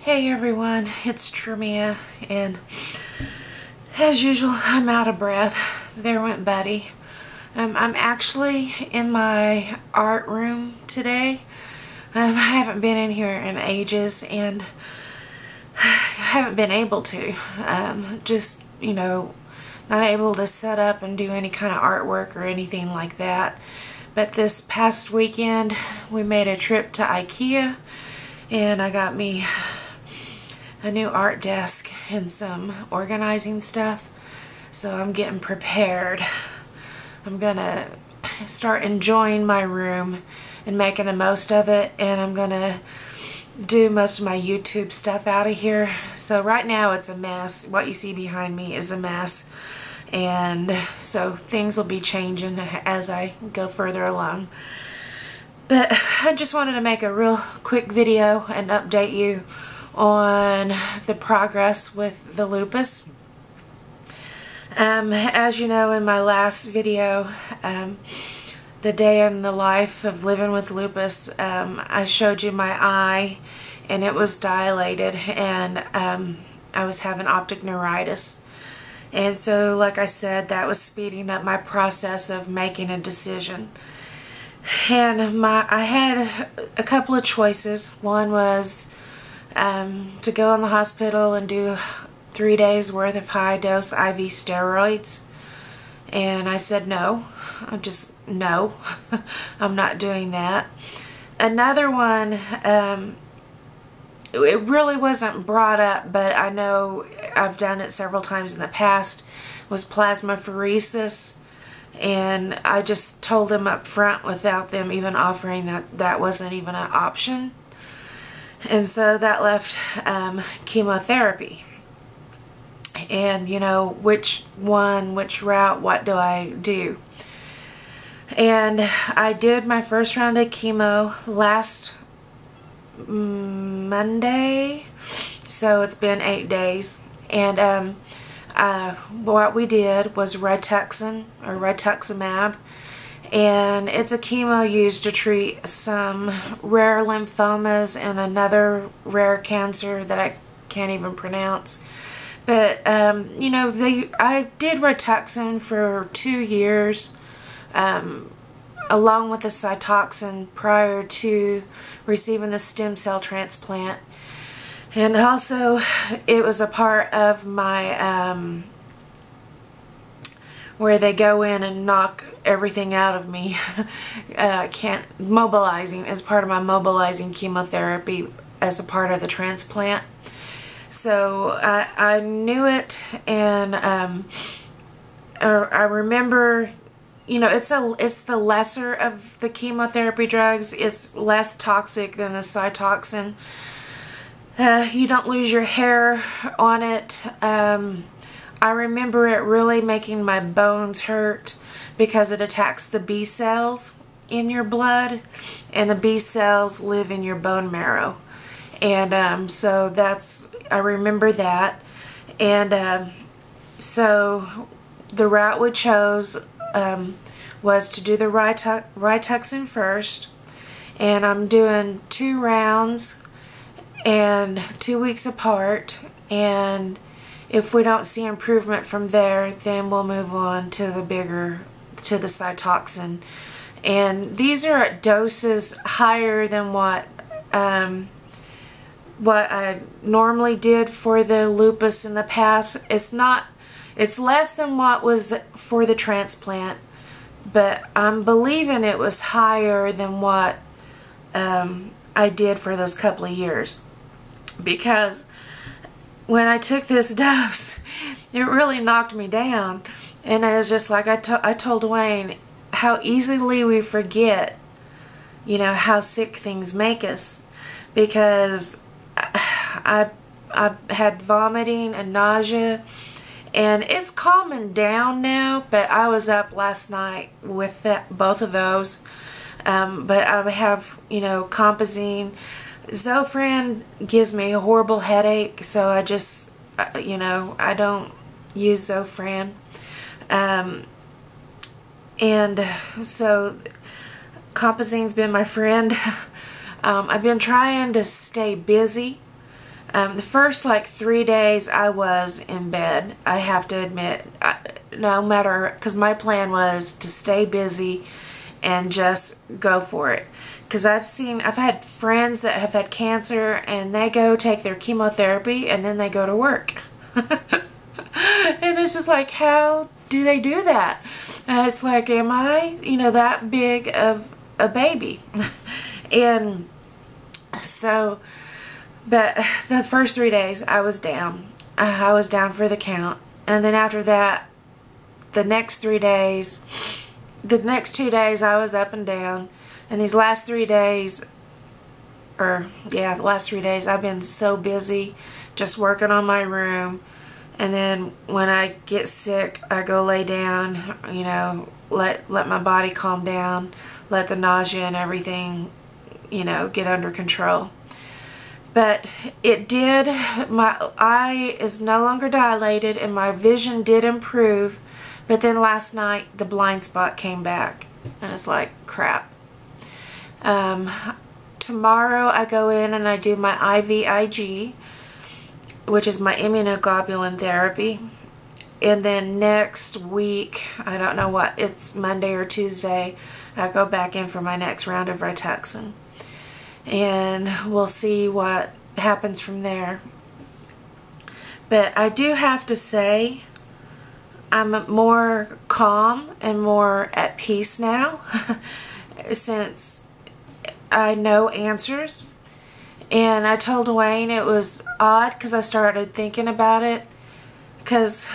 Hey everyone, it's Tremia, and as usual, I'm out of breath. There went Buddy. I'm actually in my art room today. I haven't been in here in ages, and I haven't been able to. Just, not able to set up and do any kind of artwork or anything like that. But this past weekend, we made a trip to IKEA, and I got me a new art desk and some organizing stuff. So I'm getting prepared. I'm gonna start enjoying my room and making the most of it, and I'm gonna do most of my YouTube stuff out of here. So right now it's a mess. What you see behind me is a mess, and so things will be changing as I go further along. But I just wanted to make a real quick video and update you on the progress with the lupus. As you know, in my last video, the day in the life of living with lupus, I showed you my eye, and it was dilated, and I was having optic neuritis. And so, like I said, that was speeding up my process of making a decision. And I had a couple of choices. One was to go in the hospital and do 3 days worth of high-dose IV steroids, and I said no. No, I'm not doing that. Another one, it really wasn't brought up, but I know I've done it several times in the past, was plasmapheresis, and I just told them up front without them even offering that wasn't even an option. And so that left chemotherapy. And, which route, what do I do? And I did my first round of chemo last Monday, so it's been 8 days. And what we did was Rituxan, or rituximab. And it's a chemo used to treat some rare lymphomas and another rare cancer that I can't even pronounce. But, I did Rituxan for 2 years, along with the Cytoxan prior to receiving the stem cell transplant. And also, it was a part of my, where they go in and knock everything out of me. Mobilizing as part of my mobilizing chemotherapy as a part of the transplant. So I knew it, and I remember, it's the lesser of the chemotherapy drugs. It's less toxic than the Cytoxan. You don't lose your hair on it. I remember it really making my bones hurt because it attacks the B cells in your blood, and the B cells live in your bone marrow. And so I remember that. And so the route we chose was to do the Rituxan first, and I'm doing 2 rounds and 2 weeks apart, and if we don't see improvement from there, then we'll move on to the Cytoxan. And these are at doses higher than what I normally did for the lupus in the past. It's less than what was for the transplant, but I'm believing it was higher than what I did for those couple of years. Because when I took this dose, it really knocked me down. And I was just like, I told Dwayne how easily we forget, how sick things make us. Because I've had vomiting and nausea, and it's calming down now, but I was up last night with both of those. But I have, Compazine. Zofran gives me a horrible headache, so I just, I don't use Zofran. And so Compazine's been my friend. I've been trying to stay busy The first like 3 days I was in bed, I have to admit, no matter, because my plan was to stay busy and just go for it. Because I've had friends that have had cancer and they go take their chemotherapy and then they go to work. And it's just like, how do they do that? It's like, am I, that big of a baby? And so, but the first 3 days I was down. I was down for the count. And then after that, the next 2 days I was up and down. And these last 3 days, the last 3 days I've been so busy just working on my room. And then when I get sick, I go lay down, let my body calm down, let the nausea and everything, get under control. But it did, my eye is no longer dilated and my vision did improve. But then last night, the blind spot came back. And it's like, crap. Tomorrow I go in and I do my IVIG, which is my immunoglobulin therapy. And then next week, I don't know what, it's Monday or Tuesday, I go back in for my next round of Rituxan. And we'll see what happens from there. But I do have to say, I'm more calm and more at peace now since I know answers. And I told Dwayne it was odd because I started thinking about it, because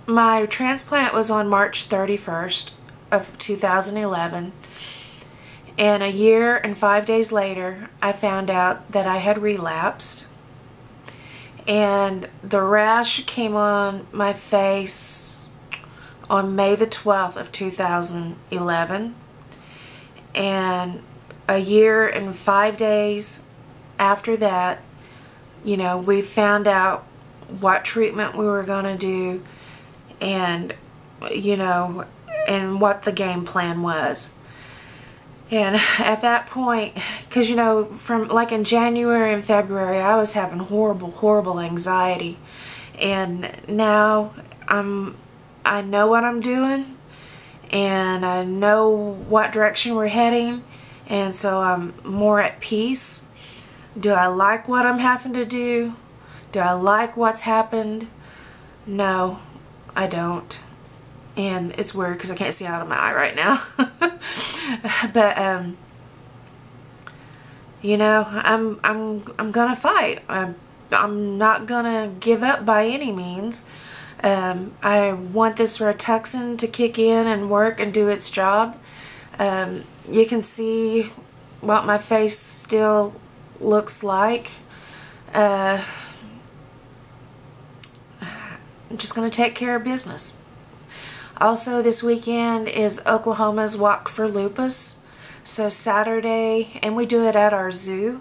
my transplant was on March 31st of 2011, and a year and 5 days later I found out that I had relapsed, and the rash came on my face on May the 12th of 2011, and a year and 5 days after that, we found out what treatment we were going to do, and and what the game plan was. And at that point, because from like in January and February I was having horrible anxiety, and now I know what I'm doing and I know what direction we're heading, and so I'm more at peace. Do I like what I'm having to do? Do I like what's happened? No, I don't. And it's weird because I can't see out of my eye right now. But I'm gonna fight. I'm not gonna give up by any means. I want this Rituxan to kick in and work and do its job. You can see what my face still looks like. I'm just going to take care of business. Also, this weekend is Oklahoma's Walk for Lupus. So Saturday, and we do it at our zoo,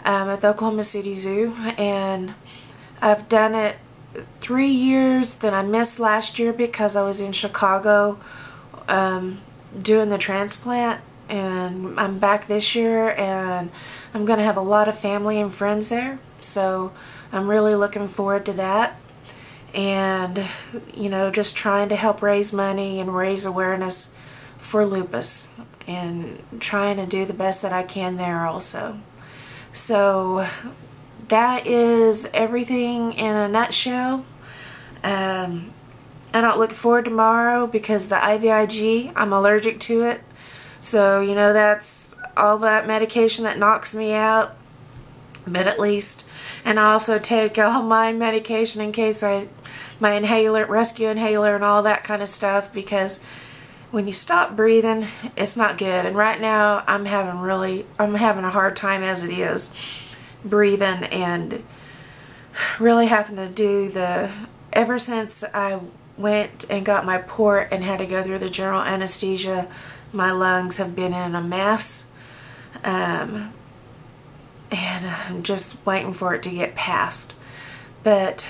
at the Oklahoma City Zoo. And I've done it 3 years. Then I missed last year because I was in Chicago doing the transplant. And I'm back this year, and I'm going to have a lot of family and friends there. So I'm really looking forward to that. And, just trying to help raise money and raise awareness for lupus, and trying to do the best that I can there also. So that is everything in a nutshell. I don't look forward to tomorrow because the IVIG, I'm allergic to it. So, that's all that medication that knocks me out. But at least, and I also take all my medication in case my inhaler, rescue inhaler and all that kind of stuff, because when you stop breathing, it's not good. And right now, I'm having a hard time as it is breathing, and really having to do ever since I went and got my port and had to go through the general anesthesia, my lungs have been in a mess. And I'm just waiting for it to get past. But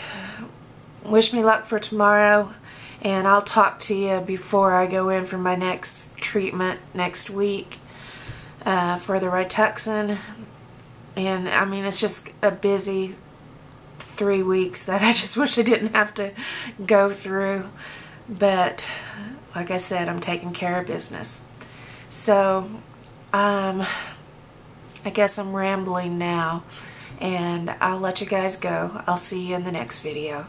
wish me luck for tomorrow, and I'll talk to you before I go in for my next treatment next week for the Rituxan. And I mean, it's just a busy 3 weeks that I just wish I didn't have to go through. But like I said, I'm taking care of business. So I guess I'm rambling now, and I'll let you guys go. I'll see you in the next video.